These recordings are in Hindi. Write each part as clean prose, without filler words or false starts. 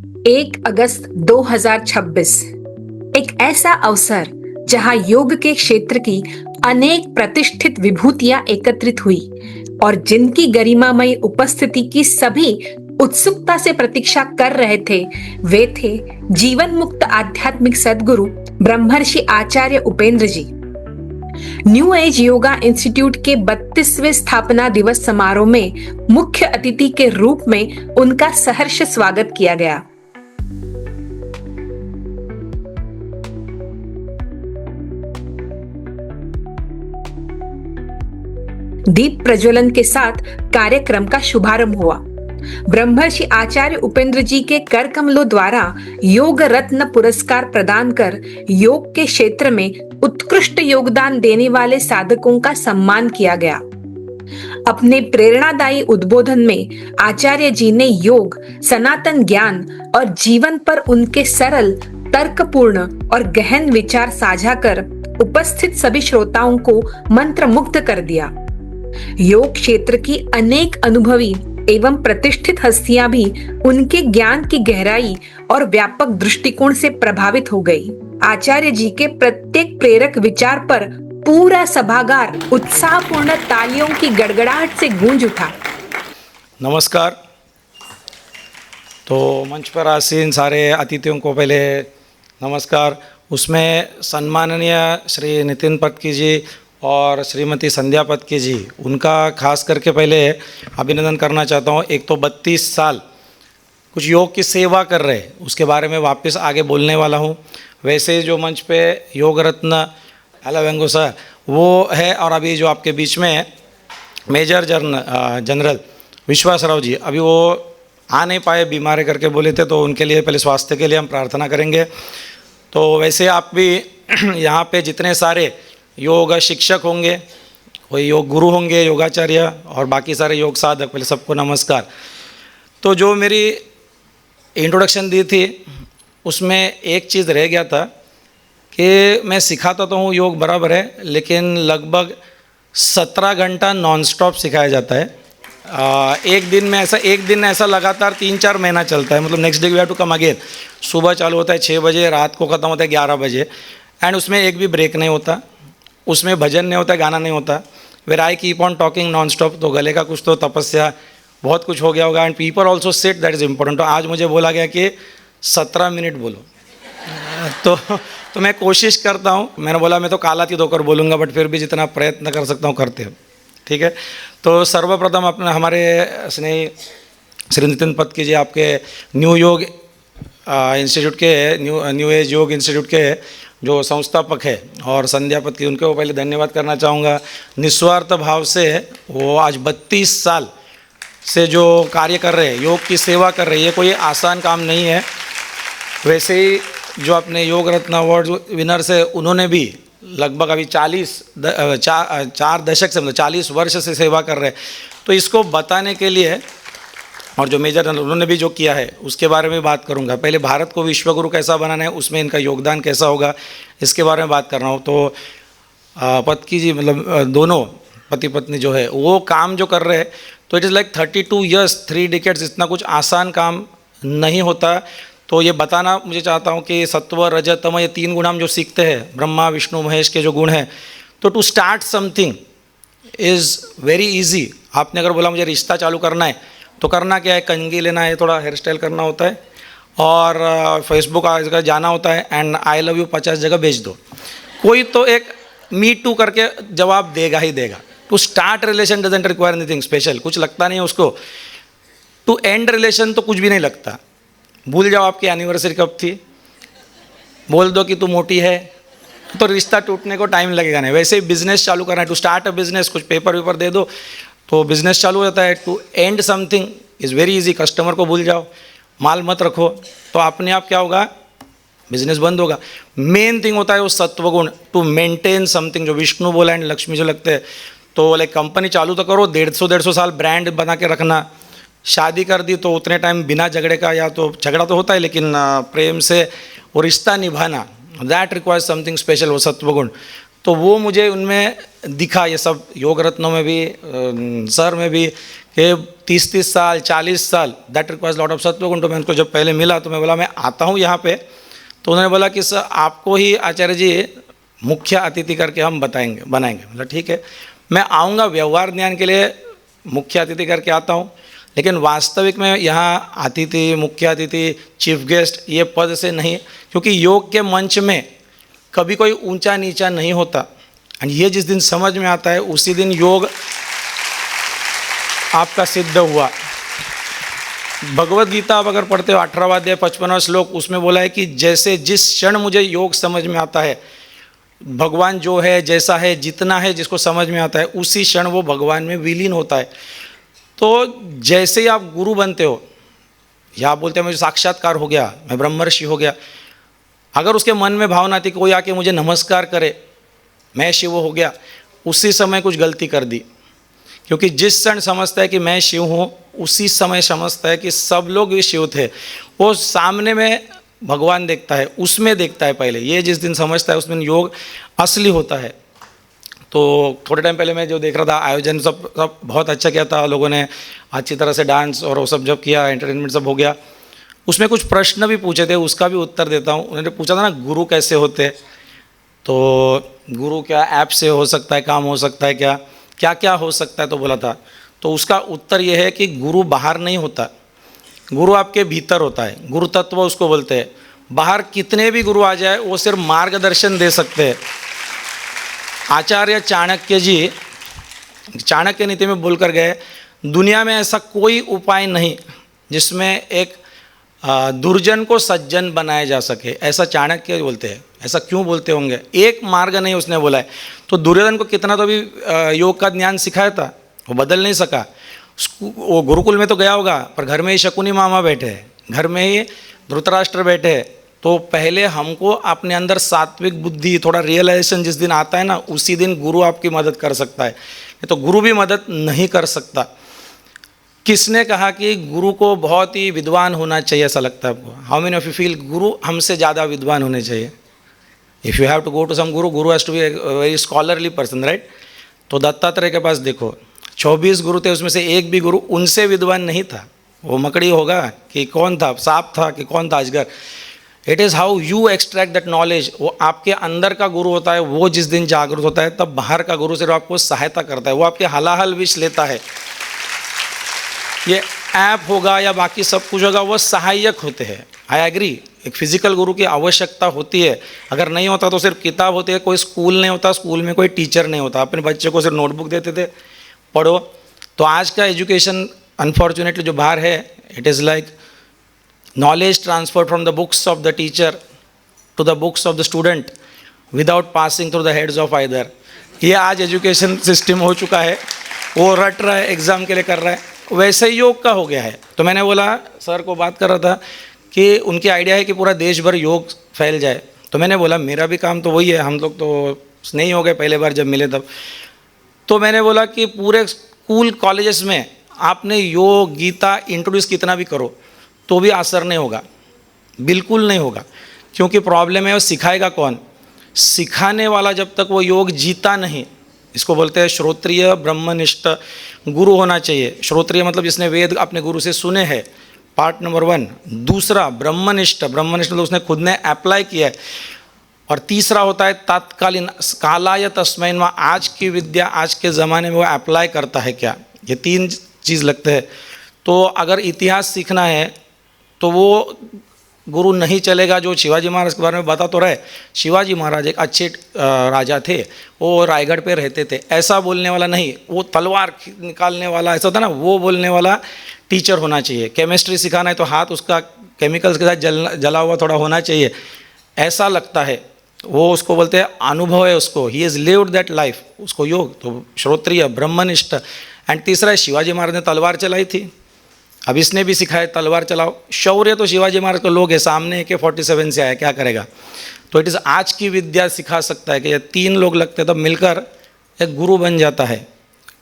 1 अगस्त 2026 एक ऐसा अवसर जहां योग के क्षेत्र की अनेक प्रतिष्ठित विभूतियां एकत्रित हुई और जिनकी गरिमामय उपस्थिति की सभी उत्सुकता से प्रतीक्षा कर रहे थे, वे थे जीवन मुक्त आध्यात्मिक सद्गुरु ब्रह्मर्षि आचार्य उपेंद्र जी। न्यू एज योगा इंस्टीट्यूट के 32वें स्थापना दिवस समारोह में मुख्य अतिथि के रूप में उनका सहर्ष स्वागत किया गया। दीप प्रज्वलन के साथ कार्यक्रम का शुभारंभ हुआ। ब्रह्मर्षि आचार्य उपेंद्र जी के कर कमलों द्वारा योग रत्न पुरस्कार प्रदान कर योग के क्षेत्र में उत्कृष्ट योगदान देने वाले साधकों का सम्मान किया गया। अपने प्रेरणादायी उद्बोधन में आचार्य जी ने योग, सनातन ज्ञान और जीवन पर उनके सरल, तर्कपूर्ण और गहन विचार साझा कर उपस्थित सभी श्रोताओं को मंत्रमुग्ध कर दिया। योग क्षेत्र की अनेक अनुभवी एवं प्रतिष्ठित हस्तियां भी उनके ज्ञान की गहराई और व्यापक दृष्टिकोण से प्रभावित हो गई। आचार्य जी के प्रत्येक प्रेरक विचार पर पूरा सभागार उत्साहपूर्ण तालियों की गड़गड़ाहट से गूंज उठा। नमस्कार। तो मंच पर आसीन सारे अतिथियों को पहले नमस्कार। उसमें सम्माननीय श्री नितिन पत्की जी और श्रीमती संध्या पत्की जी, उनका खास करके पहले अभिनंदन करना चाहता हूँ। एक तो 32 साल कुछ योग की सेवा कर रहे हैं, उसके बारे में वापस आगे बोलने वाला हूँ। वैसे जो मंच पे योग रत्न वेंगो सर वो है, और अभी जो आपके बीच में मेजर जनरल विश्वास राव जी, अभी वो आ नहीं पाए, बीमार करके बोले थे, तो उनके लिए पहले स्वास्थ्य के लिए हम प्रार्थना करेंगे। तो वैसे आप भी यहाँ पे जितने सारे योग शिक्षक होंगे, कोई योग गुरु होंगे, योगाचार्य और बाकी सारे योग साधक, पहले सबको नमस्कार। तो जो मेरी इंट्रोडक्शन दी थी उसमें एक चीज़ रह गया था कि मैं सिखाता तो हूँ योग बराबर है, लेकिन लगभग 17 घंटा नॉन स्टॉप सिखाया जाता है। एक दिन ऐसा लगातार 3-4 महीना चलता है। मतलब next day we have to come again. सुबह चालू होता है 6 बजे, रात को ख़त्म होता है 11 बजे, एंड उसमें एक भी ब्रेक नहीं होता, उसमें भजन नहीं होता, गाना नहीं होता। Where I keep on talking non stop. तो गले का कुछ तो तपस्या बहुत कुछ हो गया होगा, and people also set that is important. तो आज मुझे बोला गया कि 17 मिनट बोलो। तो मैं कोशिश करता हूँ। मैंने बोला मैं तो कालातीत होकर बोलूँगा, बट फिर भी जितना प्रयत्न कर सकता हूँ करते हैं, ठीक है। तो सर्वप्रथम अपने हमारे स्नेही श्री नितिन पत्की जी, आपके न्यू योग इंस्टीट्यूट के न्यू एज योग इंस्टीट्यूट के जो संस्थापक है, और संध्या पत्की, उनके वो पहले धन्यवाद करना चाहूँगा। निस्वार्थ भाव से वो आज 32 साल से जो कार्य कर रहे हैं, योग की सेवा कर रहे हैं, ये कोई आसान काम नहीं है। वैसे ही जो अपने योग रत्न अवार्ड विनर्स है, उन्होंने भी लगभग अभी 4 दशक से, मतलब 40 वर्ष से सेवा कर रहे हैं। तो इसको बताने के लिए, और जो मेजर उन्होंने भी जो किया है उसके बारे में बात करूंगा। पहले भारत को विश्वगुरु कैसा बनाना है, उसमें इनका योगदान कैसा होगा, इसके बारे में बात कर रहा हूँ। तो पत्की जी, मतलब दोनों पति पत्नी जो है वो काम जो कर रहे हैं, तो it is like 32 years, 3 decades. इतना कुछ आसान काम नहीं होता। तो ये बताना मुझे चाहता हूँ कि सत्व, रजत, तम, ये 3 गुण हम जो सीखते हैं, ब्रह्मा विष्णु महेश के जो गुण हैं, तो to start something is very easy. आपने अगर बोला मुझे रिश्ता चालू करना है, तो करना क्या है, कंघी लेना है, थोड़ा हेयर स्टाइल करना होता है, और फेसबुक आजकल जाना होता है, एंड आई लव यू 50 जगह भेज दो। कोई तो एक मी टू करके जवाब देगा ही देगा। To start relation doesn't require anything special, कुछ लगता नहीं है उसको। टू एंड रिलेशन तो कुछ भी नहीं लगता। भूल जाओ आपकी एनिवर्सरी कब थी, बोल दो कि तू मोटी है, तो रिश्ता टूटने को टाइम लगेगा नहीं। वैसे ही बिजनेस चालू करना है, टू स्टार्ट अ बिजनेस, कुछ पेपर वेपर दे दो तो बिजनेस चालू हो जाता है। To end something is very easy. Customer को भूल जाओ, माल मत रखो, तो अपने आप क्या होगा, बिजनेस बंद होगा। मेन थिंग होता है वो सत्वगुण, टू मेंटेन समथिंग, जो विष्णु बोला एंड लक्ष्मी जो लगते हैं। तो लाइक कंपनी चालू तो करो, 150 साल ब्रांड बना के रखना। शादी कर दी तो उतने टाइम बिना झगड़े का, या तो झगड़ा तो होता है लेकिन प्रेम से वो रिश्ता निभाना, दैट रिक्वायर्स समथिंग स्पेशल, वो सत्वगुण। तो वो मुझे उनमें दिखा, ये सब योग रत्नों में भी, सर में भी, कि 30-30 साल 40 साल, दैट रिक्वायर्स लॉट ऑफ सत्वगुण। तो मैं उनको जब पहले मिला तो मैं बोला मैं आता हूँ यहाँ पे, तो उन्होंने बोला कि सर आपको ही आचार्य जी मुख्य अतिथि करके हम बनाएंगे। मतलब ठीक है, मैं आऊँगा व्यवहार ज्ञान के लिए मुख्य अतिथि करके आता हूँ, लेकिन वास्तविक में यहाँ अतिथि, मुख्य अतिथि, चीफ गेस्ट ये पद से नहीं, क्योंकि योग के मंच में कभी कोई ऊंचा नीचा नहीं होता। और ये जिस दिन समझ में आता है उसी दिन योग आपका सिद्ध हुआ। भगवत गीता आप अगर पढ़ते हो 18वां अध्याय 55वां श्लोक, उसमें बोला है कि जैसे जिस क्षण मुझे योग समझ में आता है, भगवान जो है, जैसा है, जितना है, जिसको समझ में आता है, उसी क्षण वो भगवान में विलीन होता है। तो जैसे ही आप गुरु बनते हो, या आप बोलते हैं मुझे साक्षात्कार हो गया, मैं ब्रह्मर्षि हो गया, अगर उसके मन में भावना थी कि कोई आके मुझे नमस्कार करे, मैं शिव हो गया, उसी समय कुछ गलती कर दी। क्योंकि जिस क्षण समझता है कि मैं शिव हूँ, उसी समय समझता है कि सब लोग भी शिव थे। वो सामने में भगवान देखता है, उसमें देखता है पहले। ये जिस दिन समझता है उस दिन योग असली होता है। तो थोड़े टाइम पहले मैं जो देख रहा था, आयोजन सब बहुत अच्छा किया था, लोगों ने अच्छी तरह से डांस और वो सब जब किया, एंटरटेनमेंट सब हो गया। उसमें कुछ प्रश्न भी पूछे थे, उसका भी उत्तर देता हूँ। उन्होंने पूछा था ना गुरु कैसे होते हैं, तो गुरु क्या ऐप से हो सकता है, काम हो सकता है, क्या क्या हो सकता है, तो बोला था। तो उसका उत्तर यह है कि गुरु बाहर नहीं होता, गुरु आपके भीतर होता है। गुरु तत्व उसको बोलते हैं। बाहर कितने भी गुरु आ जाए, वो सिर्फ मार्गदर्शन दे सकते हैं। आचार्य चाणक्य जी चाणक्य नीति में बोल कर गए, दुनिया में ऐसा कोई उपाय नहीं जिसमें एक दुर्जन को सज्जन बनाया जा सके, ऐसा चाणक्य बोलते हैं। ऐसा क्यों बोलते होंगे? एक मार्ग नहीं उसने बोला है। तो दुर्योधन को कितना तो भी योग का ज्ञान सिखाया था, वो बदल नहीं सका। वो गुरुकुल में तो गया होगा, पर घर में ही शकुनी मामा बैठे हैं, घर में ही धृतराष्ट्र बैठे हैं। तो पहले हमको अपने अंदर सात्विक बुद्धि, थोड़ा रियलाइजेशन जिस दिन आता है ना, उसी दिन गुरु आपकी मदद कर सकता है, नहीं तो गुरु भी मदद नहीं कर सकता। किसने कहा कि गुरु को बहुत ही विद्वान होना चाहिए, ऐसा लगता है आपको? How many of you feel guru हमसे ज़्यादा विद्वान होने चाहिए? If you have to go to some guru has to be very scholarly person, right? तो दत्तात्रेय के पास देखो, 24 गुरु थे, उसमें से एक भी गुरु उनसे विद्वान नहीं था। वो मकड़ी होगा कि कौन था, सांप था कि कौन था, अजगर। It is how you extract that knowledge. वो आपके अंदर का गुरु होता है, वो जिस दिन जागरूक होता है, तब बाहर का गुरु सिर्फ आपको सहायता करता है, वो आपके हलाहल विष लेता है। ये ऐप होगा या बाकी सब कुछ होगा, वो सहायक होते हैं। आई एग्री, एक फिजिकल गुरु की आवश्यकता होती है। अगर नहीं होता तो सिर्फ किताब होती है, कोई स्कूल नहीं होता, स्कूल में कोई टीचर नहीं होता। अपने बच्चे को सिर्फ नोटबुक देते थे, पढ़ो। तो आज का एजुकेशन अनफॉर्चुनेटली जो बाहर है, it is like knowledge transferred from the books of the teacher to the books of the student without passing through the heads of either। ये आज एजुकेशन सिस्टम हो चुका है। वो रट रहा है, एग्ज़ाम के लिए कर रहा है, वैसे ही योग का हो गया है। तो मैंने बोला, सर को बात कर रहा था कि उनकी आइडिया है कि पूरा देश भर योग फैल जाए। तो मैंने बोला मेरा भी काम तो वही है, हम लोग तो नहीं हो गए पहले बार जब मिले तब। तो मैंने बोला कि पूरे स्कूल कॉलेजेस में आपने योग गीता इंट्रोड्यूस कितना भी करो तो भी असर नहीं होगा, बिल्कुल नहीं होगा। क्योंकि प्रॉब्लम है वो सिखाएगा कौन? सिखाने वाला जब तक वो योग जीता नहीं, इसको बोलते हैं श्रोत्रिय ब्रह्मनिष्ठ गुरु होना चाहिए। श्रोत्रिय मतलब जिसने वेद अपने गुरु से सुने हैं, पार्ट नंबर 1। दूसरा ब्रह्मनिष्ठ, ब्रह्मनिष्ठ तो उसने खुद ने अप्लाई किया है। और तीसरा होता है तात्कालीन, कालाय तस्मै नमः, आज की विद्या आज के ज़माने में वो अप्लाई करता है क्या, ये 3 चीज़ लगते हैं। तो अगर इतिहास सीखना है तो वो गुरु नहीं चलेगा जो शिवाजी महाराज के बारे में बता तो रहे। शिवाजी महाराज एक अच्छे राजा थे, वो रायगढ़ पे रहते थे, ऐसा बोलने वाला नहीं। वो तलवार निकालने वाला ऐसा होता ना, वो बोलने वाला टीचर होना चाहिए। केमिस्ट्री सिखाना है तो हाथ उसका केमिकल्स के साथ जला हुआ थोड़ा होना चाहिए, ऐसा लगता है। वो उसको बोलते हैं अनुभव है उसको, he is lived that life, उसको योग। तो श्रोत्रिय ब्रह्मनिष्ठ। एंड तीसरा है शिवाजी महाराज ने तलवार चलाई थी, अब इसने भी सिखाया तलवार चलाओ। शौर्य तो शिवाजी महाराज को लोग है, सामने AK-47 से आया, क्या करेगा? तो इट इज़ आज की विद्या सिखा सकता है कि ये 3 लोग लगते तब मिलकर एक गुरु बन जाता है।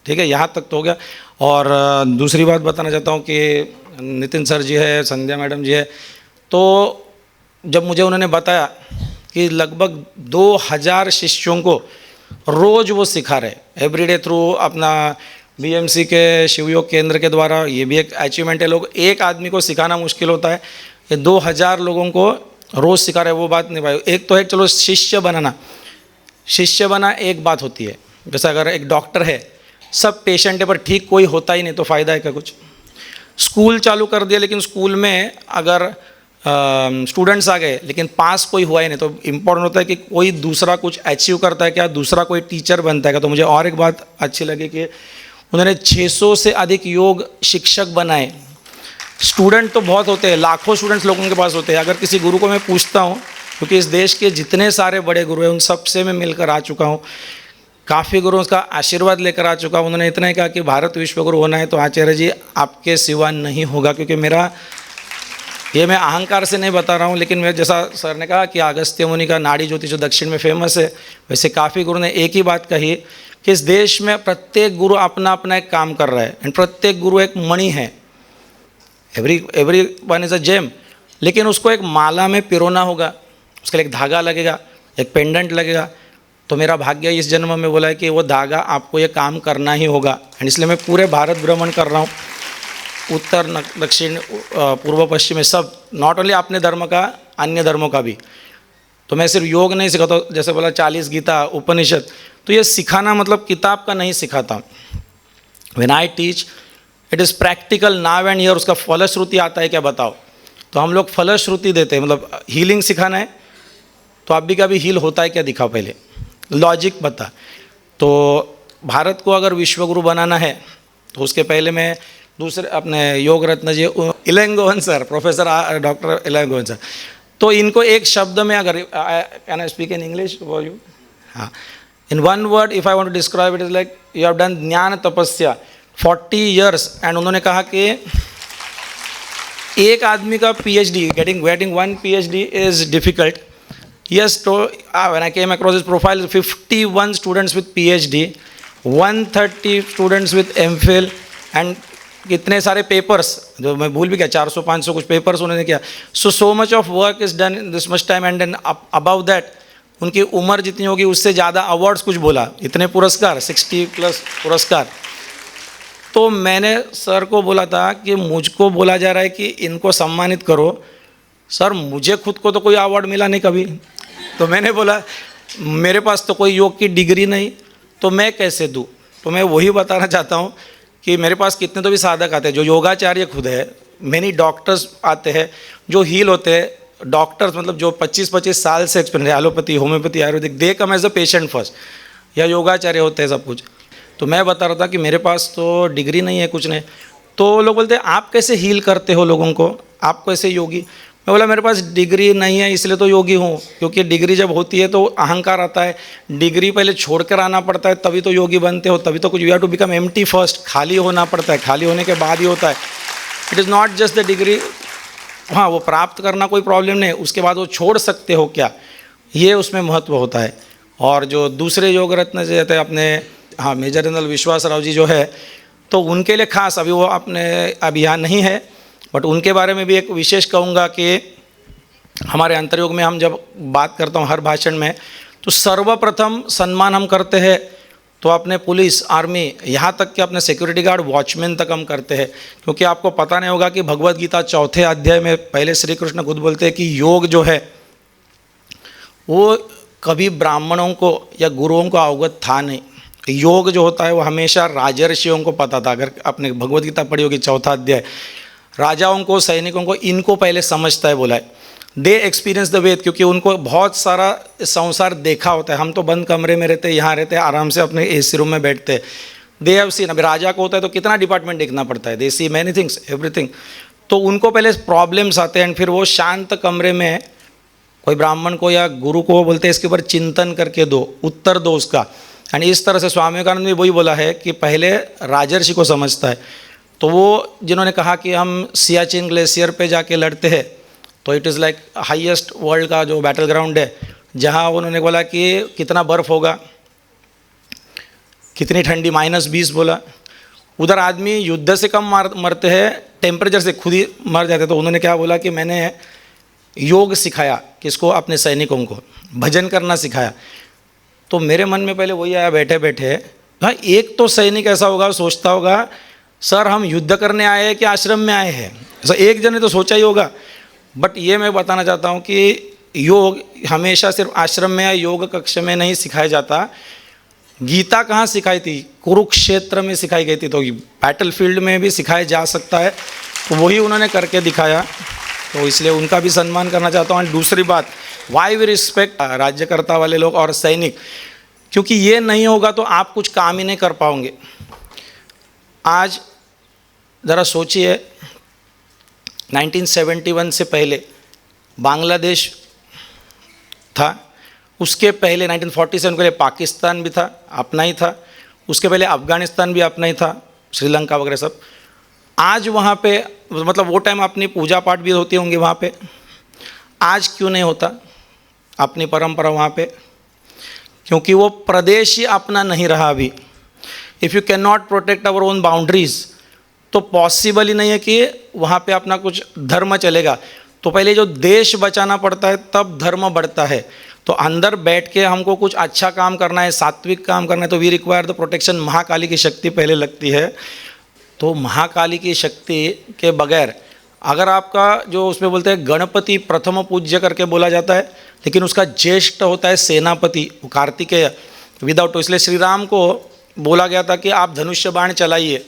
ठीक है, यहाँ तक तो हो गया। और दूसरी बात बताना चाहता हूँ कि नितिन सर जी है, संध्या मैडम जी है, तो जब मुझे उन्होंने बताया कि लगभग 2000 शिष्यों को रोज़ वो सिखा रहे, एवरीडे थ्रू अपना बीएमसी के शिवयोग केंद्र के द्वारा, ये भी एक अचीवमेंट है। लोग एक आदमी को सिखाना मुश्किल होता है, ये 2000 लोगों को रोज़ सिखा रहे हैं, वो बात नहीं भाई। एक तो है चलो शिष्य बना एक बात होती है, जैसे अगर एक डॉक्टर है, सब पेशेंट है पर ठीक कोई होता ही नहीं, तो फ़ायदा है क्या कुछ। स्कूल चालू कर दिया, लेकिन स्कूल में अगर स्टूडेंट्स आ गए लेकिन पास कोई हुआ ही नहीं, तो इम्पोर्टेंट होता है कि कोई दूसरा कुछ अचीव करता है क्या, दूसरा कोई टीचर बनता है क्या। तो मुझे और एक बात अच्छी लगी कि उन्होंने 600 से अधिक योग शिक्षक बनाए। स्टूडेंट तो बहुत होते हैं, लाखों स्टूडेंट्स लोगों के पास होते हैं। अगर किसी गुरु को मैं पूछता हूँ, क्योंकि इस देश के जितने सारे बड़े गुरु हैं उन सब से मैं मिलकर आ चुका हूँ, काफ़ी गुरुओं का आशीर्वाद लेकर आ चुका हूँ। उन्होंने इतना ही कहा कि भारत विश्वगुरु होना है तो आचार्य जी आपके सिवा नहीं होगा। क्योंकि मेरा ये मैं अहंकार से नहीं बता रहा हूँ, लेकिन मैं जैसा सर ने कहा कि अगस्त्य मुनि का नाड़ी ज्योति जो दक्षिण में फेमस है, वैसे काफ़ी गुरु ने एक ही बात कही कि इस देश में प्रत्येक गुरु अपना अपना एक काम कर रहा है, एंड प्रत्येक गुरु एक मणि है, everyone is a gem. लेकिन उसको एक माला में पिरोना होगा, उसके लिए एक धागा लगेगा, एक पेंडेंट लगेगा। तो मेरा भाग्य इस जन्म में बोला है कि वो धागा आपको ये काम करना ही होगा, एंड इसलिए मैं पूरे भारत भ्रमण कर रहा हूँ, उत्तर दक्षिण पूर्व पश्चिम में सब, नॉट ओनली अपने धर्म का, अन्य धर्मों का भी। तो मैं सिर्फ योग नहीं सिखाता, जैसे बोला 40 गीता उपनिषद, तो ये सिखाना मतलब किताब का नहीं सिखाता। When I teach it is practical now and here. उसका फलश्रुति आता है क्या बताओ, तो हम लोग फलश्रुति देते हैं। मतलब हीलिंग सिखाना है तो आप भी कभी हील होता है क्या दिखाओ, पहले लॉजिक बता। तो भारत को अगर विश्वगुरु बनाना है तो उसके पहले मैं दूसरे अपने Yog Ratna ji Ilangovan sir, professor doctor Ilangovan sir, तो इनको एक शब्द में अगर can I speak in English for you, हाँ, in one word if I want to describe it is like you have done gyan tapasya 40 years। And उन्होंने कहा कि एक आदमी का PhD, getting one PhD is difficult. Yes, तो when I came across this profile 51 students with PhD, 130 students with MPhil, and कितने सारे पेपर्स जो मैं भूल भी गया, 400-500 कुछ पेपर्स उन्होंने किया। So much of work is done in this much time, and then about that उनकी उम्र जितनी होगी उससे ज़्यादा अवार्ड्स कुछ बोला, इतने पुरस्कार, 60+ पुरस्कार। तो मैंने सर को बोला था कि मुझको बोला जा रहा है कि इनको सम्मानित करो। सर मुझे खुद को तो कोई अवार्ड मिला नहीं कभी, तो मैंने बोला मेरे पास तो कोई योग की डिग्री नहीं, तो मैं कैसे दूँ। तो मैं वही बताना चाहता हूँ कि मेरे पास कितने तो भी साधक आते हैं जो योगाचार्य खुद है, मैनी डॉक्टर्स आते हैं जो हील होते हैं, डॉक्टर्स मतलब जो 25-25 साल से एक्सपीरियंस है, allopathy, homeopathy, Ayurvedic, they come as a patient first, या योगाचार्य होते हैं सब कुछ। तो मैं बता रहा था कि मेरे पास तो डिग्री नहीं है, कुछ नहीं। तो लोग बोलते हैं आप कैसे हील करते हो लोगों को, आप कैसे योगी। मैं बोला मेरे पास डिग्री नहीं है इसलिए तो योगी हूँ, क्योंकि डिग्री जब होती है तो अहंकार आता है, डिग्री पहले छोड़कर आना पड़ता है तभी तो योगी बनते हो, तभी तो कुछ, you have to become empty first, खाली होना पड़ता है, खाली होने के बाद ही होता है। It is not just the degree, हाँ वो प्राप्त करना कोई प्रॉब्लम नहीं, उसके बाद वो छोड़ सकते हो क्या, ये उसमें महत्व होता है। और जो दूसरे योग रत्न जो थे अपने, हाँ मेजर जनरल विश्वास राव जी जो है, तो उनके लिए खास, अभी वो अपने अभी यहाँ नहीं है, बट उनके बारे में भी एक विशेष कहूँगा कि हमारे अंतर्योग में हम जब बात करता हूँ हर भाषण में, तो सर्वप्रथम सम्मान हम करते हैं तो अपने पुलिस, आर्मी, यहाँ तक कि अपने सिक्योरिटी गार्ड, वॉचमैन तक हम करते हैं। क्योंकि आपको पता नहीं होगा कि भगवद गीता 4थे अध्याय में पहले श्री कृष्ण खुद बोलते हैं कि योग जो है वो कभी ब्राह्मणों को या गुरुओं को अवगत था नहीं। योग जो होता है वो हमेशा राजर्षियों को पता था। अगर आपने भगवद गीता पढ़ी होगी 4था अध्याय, राजाओं को, सैनिकों को, इनको पहले समझता है बोला है, दे एक्सपीरियंस द वेद, क्योंकि उनको बहुत सारा संसार देखा होता है। हम तो बंद कमरे में रहते हैं, यहाँ रहते हैं आराम से अपने AC रूम में बैठते हैं, दे हैव सीन। अभी राजा को होता है तो कितना डिपार्टमेंट देखना पड़ता है, दे सी मैनी थिंग्स, एवरीथिंग। तो उनको पहले प्रॉब्लम्स आते हैं, फिर वो शांत कमरे में कोई ब्राह्मण को या गुरु को बोलते हैं इसके ऊपर चिंतन करके दो, उत्तर दो उसका। एंड इस तरह से स्वामी विवेकानंद ने वही बोला है कि पहले राजर्षि को समझता है। तो वो जिन्होंने कहा कि हम सियाचिन ग्लेशियर पे जाके लड़ते हैं, तो it is like highest world का जो बैटल ग्राउंड है, जहाँ उन्होंने बोला कि कितना बर्फ़ होगा, कितनी ठंडी, -20 बोला। उधर आदमी युद्ध से कम मरते हैं, टेम्परेचर से खुद ही मर जाते। तो उन्होंने क्या बोला कि मैंने योग सिखाया किसको, अपने सैनिकों को भजन करना सिखाया। तो मेरे मन में पहले वही आया बैठे बैठे, हाँ, एक तो सैनिक ऐसा होगा, सोचता होगा सर हम युद्ध करने आए हैं कि आश्रम में आए हैं, ऐसा एक जन ने तो सोचा ही होगा। बट ये मैं बताना चाहता हूँ कि योग हमेशा सिर्फ आश्रम में या योग कक्ष में नहीं सिखाया जाता। गीता कहाँ सिखाई थी? कुरुक्षेत्र में सिखाई गई थी, तो बैटल फील्ड में भी सिखाया जा सकता है, तो वही उन्होंने करके दिखाया, तो इसलिए उनका भी सम्मान करना चाहता हूँ। और दूसरी बात, वाई वी रिस्पेक्ट राज्यकर्ता वाले लोग और सैनिक, क्योंकि ये नहीं होगा तो आप कुछ काम ही नहीं कर पाओगे। आज ज़रा सोचिए 1971 से पहले बांग्लादेश था, उसके पहले 1947 के लिए पाकिस्तान भी था, अपना ही था, उसके पहले अफ़गानिस्तान भी अपना ही था, श्रीलंका वगैरह सब। आज वहाँ पे मतलब वो टाइम अपनी पूजा पाठ भी होती होंगी वहाँ पे, आज क्यों नहीं होता अपनी परंपरा वहाँ पे? क्योंकि वो प्रदेश ही अपना नहीं रहा अभी। If you can not protect our own boundaries, तो पॉसिबल ही नहीं है कि वहाँ पे अपना कुछ धर्म चलेगा। तो पहले जो देश बचाना पड़ता है तब धर्म बढ़ता है। तो अंदर बैठ के हमको कुछ अच्छा काम करना है, सात्विक काम करना है, तो we require the protection. Mahakali की शक्ति पहले लगती है। तो महाकाली की शक्ति के बगैर अगर आपका जो उसमें बोलते हैं गणपति प्रथम पूज्य करके बोला जाता है, लेकिन उसका ज्येष्ठ होता है सेनापति कार्तिकेय विदाउट। तो इसलिए श्री राम को बोला गया था कि आप धनुष्य बाण चलाइए।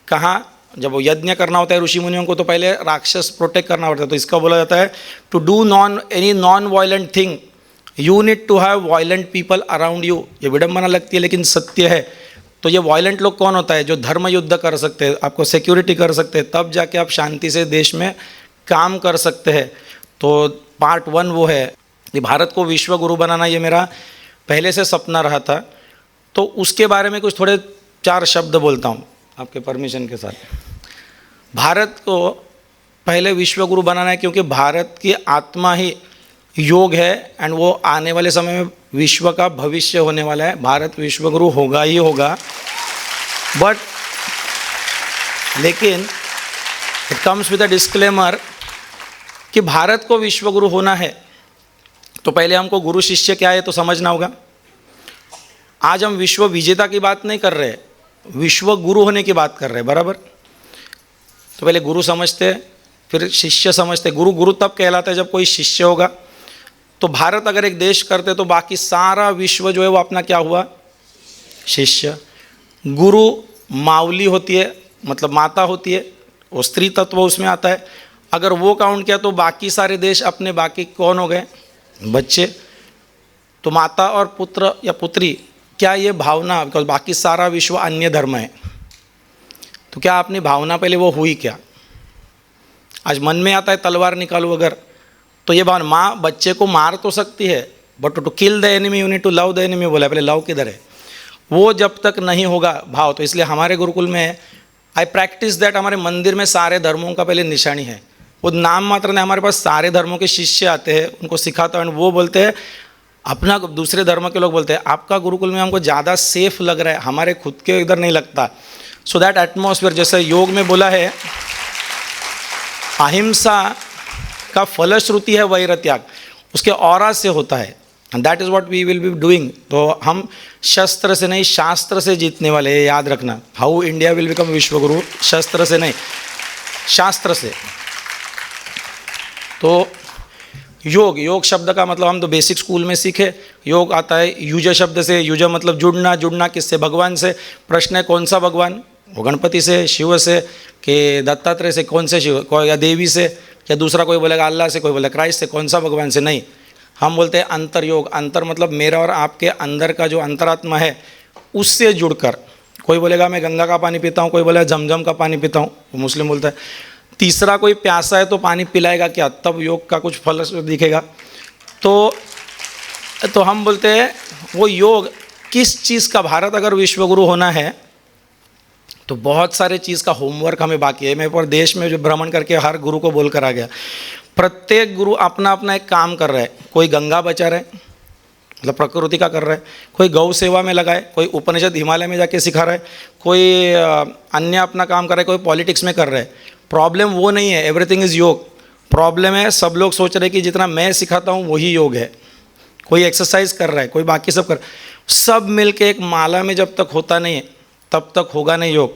कहाँ? जब वो यज्ञ करना होता है ऋषि मुनियों को, तो पहले राक्षस प्रोटेक्ट करना पड़ता है। तो इसका बोला जाता है to do any non violent thing you need to have violent people around you. ये विडम्बना लगती है लेकिन सत्य है। तो ये वायलेंट लोग कौन होता है? जो धर्म युद्ध कर सकते हैं, आपको सिक्योरिटी कर सकते हैं, तब जाके आप शांति से देश में काम कर सकते हैं। तो पार्ट 1 वो है कि भारत को विश्व गुरु बनाना, ये मेरा पहले से सपना रहा था। तो उसके बारे में कुछ थोड़े 4 शब्द बोलता हूँ आपके परमिशन के साथ। भारत को पहले विश्व गुरु बनाना है, क्योंकि भारत की आत्मा ही योग है एंड वो आने वाले समय में विश्व का भविष्य होने वाला है। भारत विश्व गुरु होगा ही होगा। बट लेकिन it comes with a disclaimer कि भारत को विश्व गुरु होना है तो पहले हमको गुरु शिष्य क्या है तो समझना होगा। आज हम विश्व विजेता की बात नहीं कर रहे, विश्व गुरु होने की बात कर रहे हैं, बराबर। तो पहले गुरु समझते, फिर शिष्य समझते। गुरु गुरु तब कहलाता है जब कोई शिष्य होगा। तो भारत अगर एक देश करते तो बाकी सारा विश्व जो है वो अपना क्या हुआ? शिष्य। गुरु मावली होती है, मतलब माता होती है, वो स्त्री तत्व उसमें आता है। अगर वो काउंट किया तो बाकी सारे देश अपने बाकी कौन हो गए? बच्चे। तो माता और पुत्र या पुत्री, क्या ये भावना, बिकॉज बाकी सारा विश्व अन्य धर्म है, तो क्या अपनी भावना पहले वो हुई क्या? आज मन में आता है तलवार निकालूं अगर, तो ये भावना, माँ बच्चे को मार तो सकती है, but to kill the enemy you need to love the enemy बोला है। पहले लव किधर है? वो जब तक नहीं होगा भाव। तो इसलिए हमारे गुरुकुल में आई प्रैक्टिस दैट, हमारे मंदिर में सारे धर्मों का पहले निशानी है। वो नाम मात्र नहीं, हमारे पास सारे धर्मों के शिष्य आते हैं, उनको सिखाता हूँ। वो बोलते हैं, अपना दूसरे धर्म के लोग बोलते हैं आपका गुरुकुल में हमको ज़्यादा सेफ लग रहा है, हमारे खुद के इधर नहीं लगता। सो दैट एटमॉस्फेयर, जैसे योग में बोला है अहिंसा का फलश्रुति है वैर त्याग, उसके औरा से होता है। And that is what we will be doing. तो हम शस्त्र से नहीं शास्त्र से जीतने वाले हैं, याद रखना। हाउ इंडिया विल बिकम विश्वगुरु, शस्त्र से नहीं शास्त्र से। तो योग, योग शब्द का मतलब हम तो बेसिक स्कूल में सीखे। योग आता है युज शब्द से। युज मतलब जुड़ना, जुड़ना किससे? भगवान से। प्रश्न है कौन सा भगवान? वो गणपति से, शिव से, कि दत्तात्रेय से? कौन से शिव? कोई या देवी से, या दूसरा कोई बोलेगा अल्लाह से, कोई बोलेगा क्राइस्ट से। कौन सा भगवान से? नहीं, हम बोलते हैं अंतर योग। अंतर मतलब मेरा और आपके अंदर का जो अंतरात्मा है उससे जुड़कर। कोई बोलेगा मैं गंगा का पानी पीता हूँ, कोई बोलेगा जमजम का पानी पीता हूँ, वो मुस्लिम बोलता है। तीसरा कोई प्यासा है तो पानी पिलाएगा क्या? तब योग का कुछ फल दिखेगा। तो हम बोलते हैं वो योग किस चीज़ का? भारत अगर विश्वगुरु होना है तो बहुत सारे चीज़ का होमवर्क हमें बाकी है। मैं पर देश में जो भ्रमण करके हर गुरु को बोल कर आ गया, प्रत्येक गुरु अपना अपना एक काम कर रहा है। कोई गंगा बचा रहा है, मतलब प्रकृति का कर रहा है, कोई गौ सेवा में लगा है, कोई उपनिषद हिमालय में जाके सिखा रहा है, कोई अन्य अपना काम कर रहा है, कोई पॉलिटिक्स में कर रहा है। प्रॉब्लम वो नहीं है, एवरीथिंग इज़ योग। प्रॉब्लम है सब लोग सोच रहे हैं कि जितना मैं सिखाता हूँ वही योग है। कोई एक्सरसाइज कर रहा है, कोई बाकी सब कर। सब मिलके एक माला में जब तक होता नहीं है तब तक होगा नहीं योग।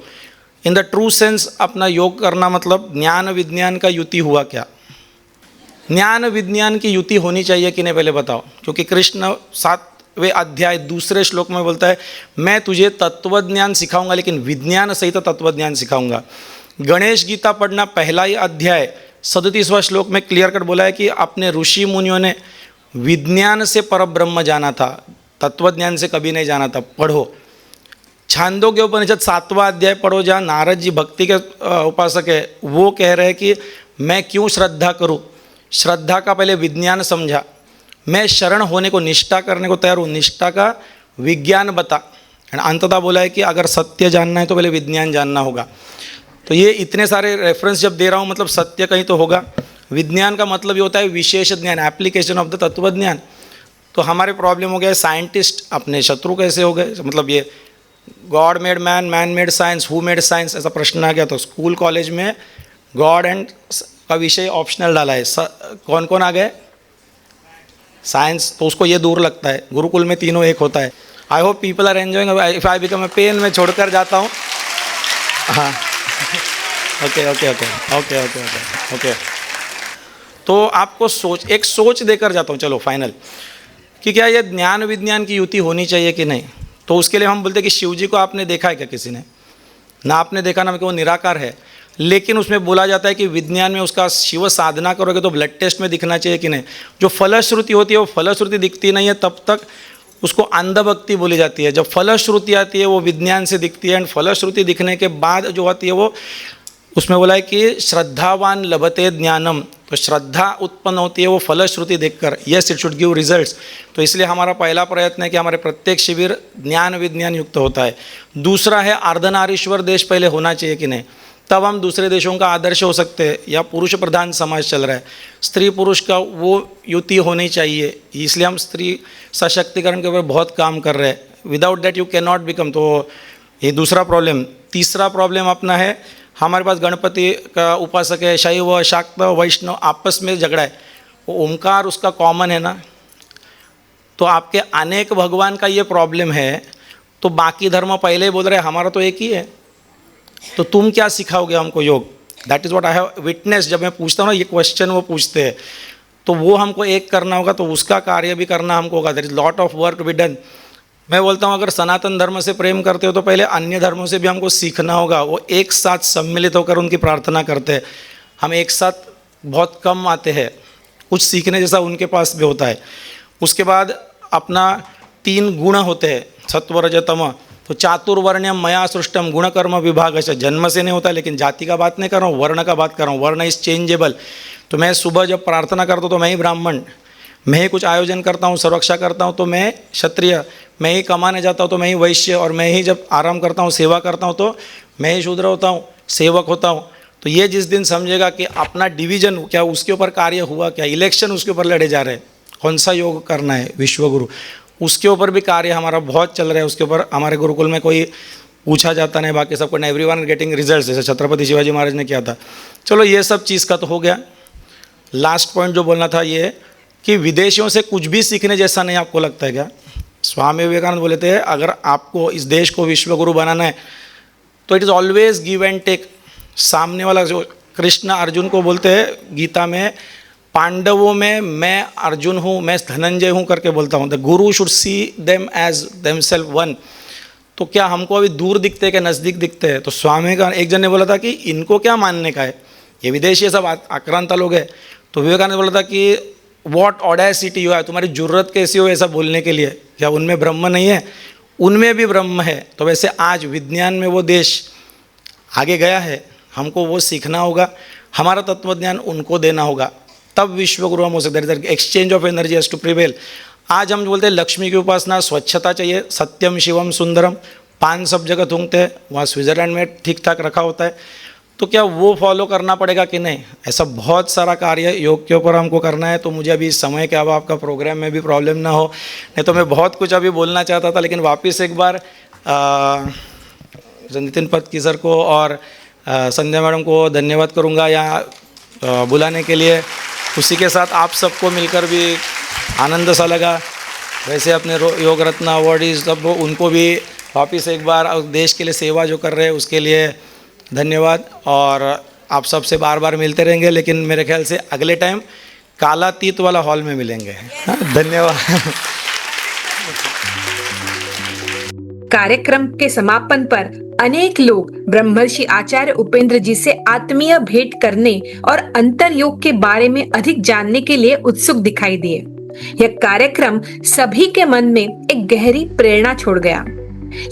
इन द ट्रू सेंस अपना योग करना मतलब ज्ञान विज्ञान का युति हुआ क्या? ज्ञान विज्ञान की युति होनी चाहिए कि नहीं पहले बताओ, क्योंकि कृष्ण 7वें अध्याय दूसरे श्लोक में बोलता है मैं तुझे तत्वज्ञान सिखाऊंगा लेकिन विज्ञान सहित तत्वज्ञान सिखाऊंगा। गणेश गीता पढ़ना पहला ही अध्याय 37वां श्लोक में क्लियर कट बोला है कि अपने ऋषि मुनियों ने विज्ञान से परब्रह्म जाना था, तत्वज्ञान से कभी नहीं जाना था। पढ़ो छांदोग्य उपनिषद 7वां अध्याय पढ़ो, जहाँ नारद जी भक्ति के उपासक है, वो कह रहे हैं कि मैं क्यों श्रद्धा करूं, श्रद्धा का पहले विज्ञान समझा, मैं शरण होने को निष्ठा करने को तैयार हूँ, निष्ठा का विज्ञान बता। अंततः बोला है कि अगर सत्य जानना है तो पहले विज्ञान जानना होगा। तो ये इतने सारे रेफरेंस जब दे रहा हूँ मतलब सत्य कहीं तो होगा। विज्ञान का मतलब ये होता है विशेष ज्ञान, एप्लीकेशन ऑफ द तत्वज्ञान। तो हमारे प्रॉब्लम हो गया साइंटिस्ट अपने शत्रु कैसे हो गए, मतलब ये God made man, man made science, who made science, ऐसा प्रश्न आ गया। तो स्कूल कॉलेज में गॉड एंड का विषय ऑप्शनल डाला है, कौन कौन आ गए? साइंस, तो उसको ये दूर लगता है। गुरुकुल में तीनों एक होता है। I hope people are enjoying. If I become a pain मैं छोड़कर जाता हूँ। हाँ okay okay okay okay okay okay okay. तो आपको एक सोच देकर जाता हूँ, चलो फाइनल, कि क्या ये ज्ञान विज्ञान की युति होनी चाहिए कि नहीं। तो उसके लिए हम बोलते हैं कि शिव जी को आपने देखा है क्या? किसी ने ना आपने देखा ना, कि वो निराकार है। लेकिन उसमें बोला जाता है कि विज्ञान में उसका शिव साधना करोगे तो ब्लड टेस्ट में दिखना चाहिए कि नहीं। जो फलश्रुति होती है वो फलश्रुति दिखती नहीं है तब तक उसको अंधभक्ति बोली जाती है। जब फलश्रुति आती है वो विज्ञान से दिखती है, एंड फलश्रुति दिखने के बाद जो होती है वो, उसमें बोला है कि श्रद्धावान लभते ज्ञानम। तो श्रद्धा उत्पन्न होती है वो फलश्रुति देखकर। Yes, it should give results. तो इसलिए हमारा पहला प्रयत्न है कि हमारे प्रत्येक शिविर ज्ञान विज्ञान युक्त होता है। दूसरा है अर्धनारीश्वर देश पहले होना चाहिए कि नहीं, तब हम दूसरे देशों का आदर्श हो सकते हैं। या पुरुष प्रधान समाज चल रहा है, स्त्री पुरुष का वो युति होनी चाहिए, इसलिए हम स्त्री सशक्तिकरण के ऊपर बहुत काम कर रहे हैं। Without that you can not become. तो ये दूसरा प्रॉब्लम। तीसरा प्रॉब्लम अपना है, हमारे पास गणपति का उपासक है, शैव शाक्त वैष्णव आपस में झगड़ा है, वो ओमकार उसका कॉमन है ना। तो आपके अनेक भगवान का ये प्रॉब्लम है, तो बाकी धर्म पहले ही बोल रहे हैं हमारा तो एक ही है, तो तुम क्या सिखाओगे हमको योग। That is what I have witness. जब मैं पूछता हूँ ना ये क्वेश्चन वो पूछते हैं, तो वो हमको एक करना होगा, तो उसका कार्य भी करना हमको होगा। There is lot of work to be done. मैं बोलता हूँ अगर सनातन धर्म से प्रेम करते हो तो पहले अन्य धर्मों से भी हमको सीखना होगा। वो एक साथ सम्मिलित होकर उनकी प्रार्थना करते हैं, हम एक साथ बहुत कम आते हैं, कुछ सीखने जैसा उनके पास भी होता है। उसके बाद अपना 3 गुण होते हैं, सत्व रज तम। तो चातुर्वर्ण्यम मया सृष्टम गुण कर्म विभाग से, जन्म से नहीं होता, लेकिन जाति का बात नहीं कर रहा हूँ, वर्ण का बात कर रहा हूँ। वर्ण इज चेंजेबल। तो मैं सुबह जब प्रार्थना करता हूँ तो मैं ही ब्राह्मण, मैं ही कुछ आयोजन करता हूँ, सुरक्षा करता हूँ तो मैं क्षत्रिय, मैं ही कमाने जाता हूँ तो मैं ही वैश्य, और मैं ही जब आराम करता हूँ सेवा करता हूँ तो मैं ही शूद्र होता हूँ, सेवक होता हूँ। तो ये जिस दिन समझेगा कि अपना डिवीजन क्या उसके ऊपर कार्य हुआ, क्या इलेक्शन उसके ऊपर लड़े जा रहे हैं, कौन सा योग करना है, विश्वगुरु उसके ऊपर भी कार्य हमारा बहुत चल रहा है। उसके ऊपर हमारे गुरुकुल में कोई पूछा जाता नहीं, बाकी सबको एवरीवन गेटिंग रिजल्ट्स, जैसे छत्रपति शिवाजी महाराज ने किया था। चलो ये सब चीज़ का तो हो गया। लास्ट पॉइंट जो बोलना था ये कि विदेशियों से कुछ भी सीखने जैसा नहीं आपको लगता है क्या? स्वामी विवेकानंद बोले थे अगर आपको इस देश को विश्वगुरु बनाना है तो it is always give and take. सामने वाला जो कृष्ण अर्जुन को बोलते हैं गीता में, पांडवों में मैं अर्जुन हूँ, मैं धनंजय हूँ करके बोलता हूँ। The guru should see them as themselves one. तो क्या हमको अभी दूर दिखते हैं क्या नज़दीक दिखते हैं? तो स्वामी का एक जन ने बोला था कि इनको क्या मानने का है, ये विदेशी सब आक्रांता लोग हैं। तो विवेकानंद बोला था कि वॉट ऑडेसिटी यू है, तुम्हारी जरूरत कैसी हो ऐसा बोलने के लिए, क्या उनमें ब्रह्म नहीं है? उनमें भी ब्रह्म है। तो वैसे आज विज्ञान में वो देश आगे गया है, हमको वो सीखना होगा, हमारा तत्वज्ञान उनको देना होगा, तब विश्वगुरु हम हो सकते हैं। Exchange of energy has to prevail. आज हम बोलते हैं लक्ष्मी की उपासना, स्वच्छता चाहिए, सत्यम शिवम सुंदरम, 5 सब जगह थूंगते हैं, वहाँ स्विट्ज़रलैंड में ठीक ठाक रखा होता है। तो क्या वो फॉलो करना पड़ेगा कि नहीं? ऐसा बहुत सारा कार्य योग के ऊपर हमको करना है। तो मुझे अभी समय के अभाव आपका प्रोग्राम में भी प्रॉब्लम ना हो, नहीं तो मैं बहुत कुछ अभी बोलना चाहता था। लेकिन वापस एक बार नितिन पत्की सर को और संध्या मैडम को धन्यवाद करूँगा यहाँ बुलाने के लिए। उसी के साथ आप सबको मिलकर भी आनंद सा लगा। वैसे अपने योग रत्न अवॉर्डीज सब उनको भी वापस एक बार देश के लिए सेवा जो कर रहे हैं उसके लिए धन्यवाद। और आप सबसे बार बार मिलते रहेंगे, लेकिन मेरे ख्याल से अगले टाइम कालातीत वाला हॉल में मिलेंगे। हाँ, धन्यवाद। कार्यक्रम के समापन पर अनेक लोग ब्रह्मर्षि आचार्य उपेंद्र जी से आत्मीय भेंट करने और अंतर योग के बारे में अधिक जानने के लिए उत्सुक दिखाई दिए। यह कार्यक्रम सभी के मन में एक गहरी प्रेरणा छोड़ गया।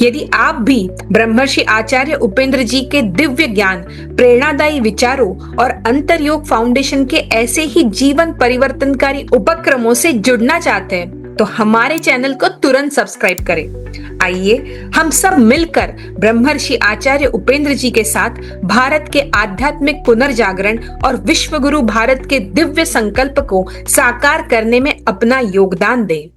यदि आप भी ब्रह्मर्षि आचार्य उपेंद्र जी के दिव्य ज्ञान, प्रेरणादायी विचारों और अंतर योग फाउंडेशन के ऐसे ही जीवन परिवर्तनकारी उपक्रमों से जुड़ना चाहते हैं तो हमारे चैनल को तुरंत सब्सक्राइब करें। आइए हम सब मिलकर ब्रह्मर्षि आचार्य उपेंद्र जी के साथ भारत के आध्यात्मिक पुनर्जागरण और विश्व गुरु भारत के दिव्य संकल्प को साकार करने में अपना योगदान दें।